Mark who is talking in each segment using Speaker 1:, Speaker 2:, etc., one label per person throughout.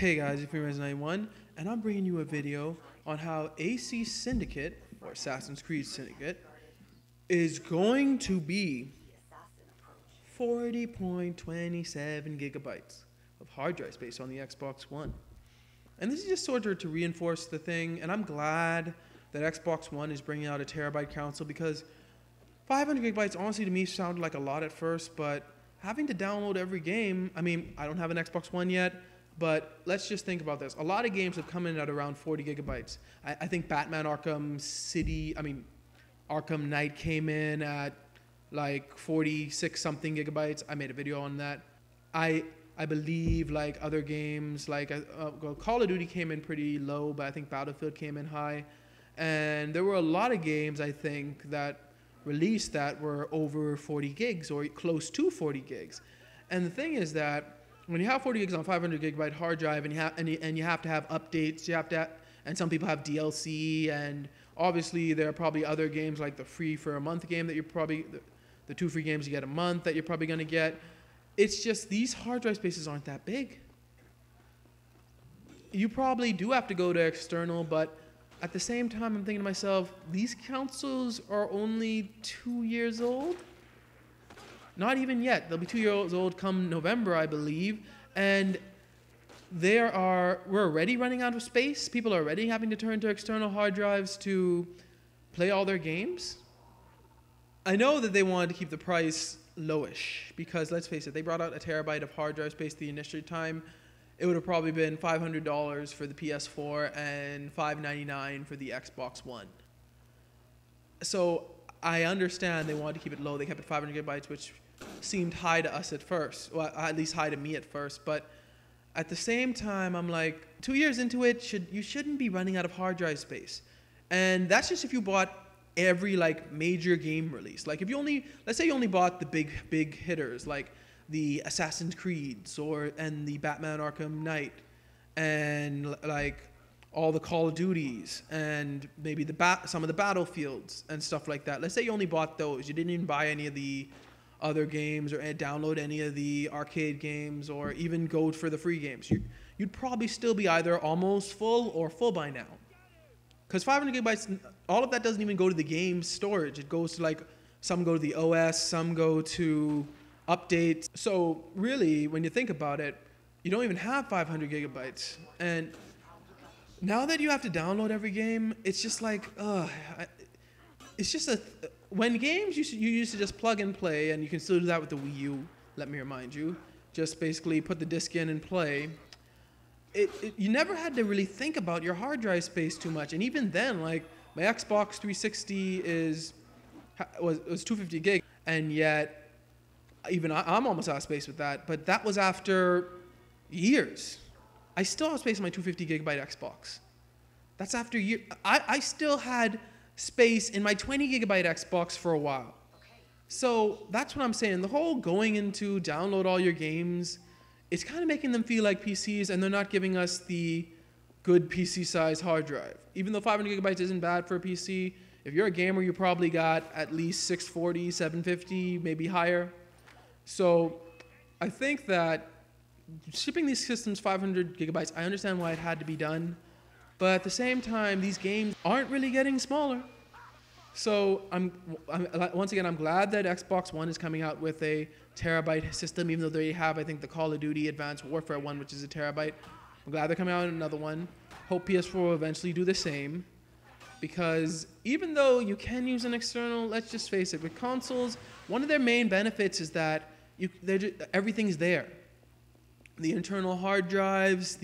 Speaker 1: Hey guys, it's Creed and I'm bringing you a video on how AC Syndicate, or Assassin's Creed Syndicate, is going to be 40.27 gigabytes of hard drive space on the Xbox One. And this is just sort of to reinforce the thing, and I'm glad that Xbox One is bringing out a terabyte console because 500 gigabytes honestly to me sounded like a lot at first, but having to download every game, I mean, I don't have an Xbox One yet, but let's just think about this. A lot of games have come in at around 40 gigabytes. I think Batman Arkham Knight came in at like 46 something gigabytes. I made a video on that. I believe like other games like Call of Duty came in pretty low, but I think Battlefield came in high. And there were a lot of games I think that released that were over 40 gigs or close to 40 gigs. And the thing is that when you have 40 gigs on 500 gigabyte hard drive and you have to have updates, and some people have DLC, and obviously there are probably other games like the free for a month game that you're probably, the 2 free games you get a month that you're probably going to get. It's just these hard drive spaces aren't that big. You probably do have to go to external, but at the same time I'm thinking to myself, these consoles are only 2 years old. Not even yet. They'll be 2 years old come November, I believe. And we're already running out of space. People are already having to turn to external hard drives to play all their games. I know that they wanted to keep the price lowish because, let's face it, they brought out a terabyte of hard drive space the initial time. It would have probably been $500 for the PS4 and $599 for the Xbox One. So I understand they wanted to keep it low. They kept it 500 gigabytes, which seemed high to us at first. Well, at least high to me at first. But at the same time, I'm like, 2 years into it, you shouldn't be running out of hard drive space. And that's just if you bought every like major game release. Like if you let's say you only bought the big hitters like the Assassin's Creeds and the Batman Arkham Knight and like all the Call of Duties and maybe some of the Battlefields and stuff like that. Let's say you only bought those. You didn't even buy any of the other games or download any of the arcade games or even go for the free games. You'd probably still be either almost full or full by now. Because 500 gigabytes, all of that doesn't even go to the game storage. It goes to like, some go to the OS, some go to updates. So really, when you think about it, you don't even have 500 gigabytes. And now that you have to download every game, it's just like, it's just when games you used to just plug and play, and you can still do that with the Wii U, let me remind you. Just basically put the disc in and play. You never had to really think about your hard drive space too much. And even then, like my Xbox 360 was 250 gig, and yet even I'm almost out of space with that. But that was after years. I still have space on my 250 gigabyte Xbox. That's after years. I still had space in my 20 gigabyte Xbox for a while. So that's what I'm saying. The whole going into download all your games, it's kind of making them feel like PCs, and they're not giving us the good PC size hard drive. Even though 500 gigabytes isn't bad for a PC, if you're a gamer, you probably got at least 640, 750, maybe higher. So I think that shipping these systems 500 gigabytes, I understand why it had to be done. But at the same time, these games aren't really getting smaller. So once again, I'm glad that Xbox One is coming out with a terabyte system, even though they have, I think, the Call of Duty Advanced Warfare one, which is a terabyte. I'm glad they're coming out with another one. Hope PS4 will eventually do the same. Because even though you can use an external, let's just face it, with consoles, one of their main benefits is that everything's there. The internal hard drives,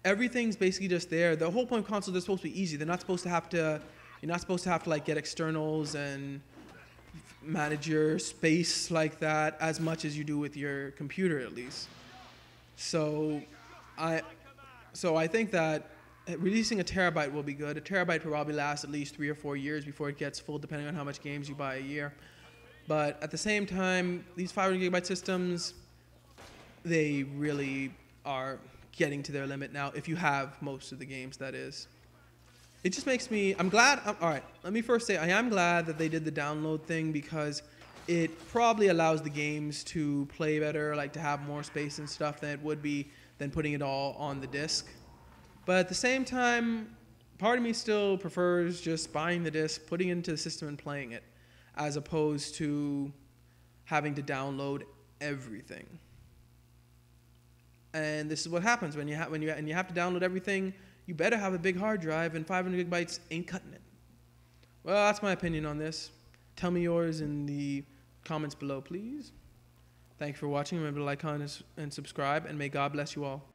Speaker 1: everything's basically just there. The whole point of consoles, they're supposed to be easy. You're not supposed to have to like get externals and manage your space like that as much as you do with your computer, at least. So I think that releasing a terabyte will be good. A terabyte will probably last at least 3 or 4 years before it gets full, depending on how much games you buy a year. But at the same time, these 500 gigabyte systems, they really are getting to their limit now, if you have most of the games, that is. It just makes me, all right, let me first say I am glad that they did the download thing, because it probably allows the games to play better, like to have more space and stuff than it would be than putting it all on the disc. But at the same time, part of me still prefers just buying the disc, putting it into the system and playing it, as opposed to having to download everything. And this is what happens when you have to download everything. You better have a big hard drive, and 500 gigabytes ain't cutting it. Well, that's my opinion on this. Tell me yours in the comments below, please. Thank you for watching. Remember to like, comment, and subscribe, and may God bless you all.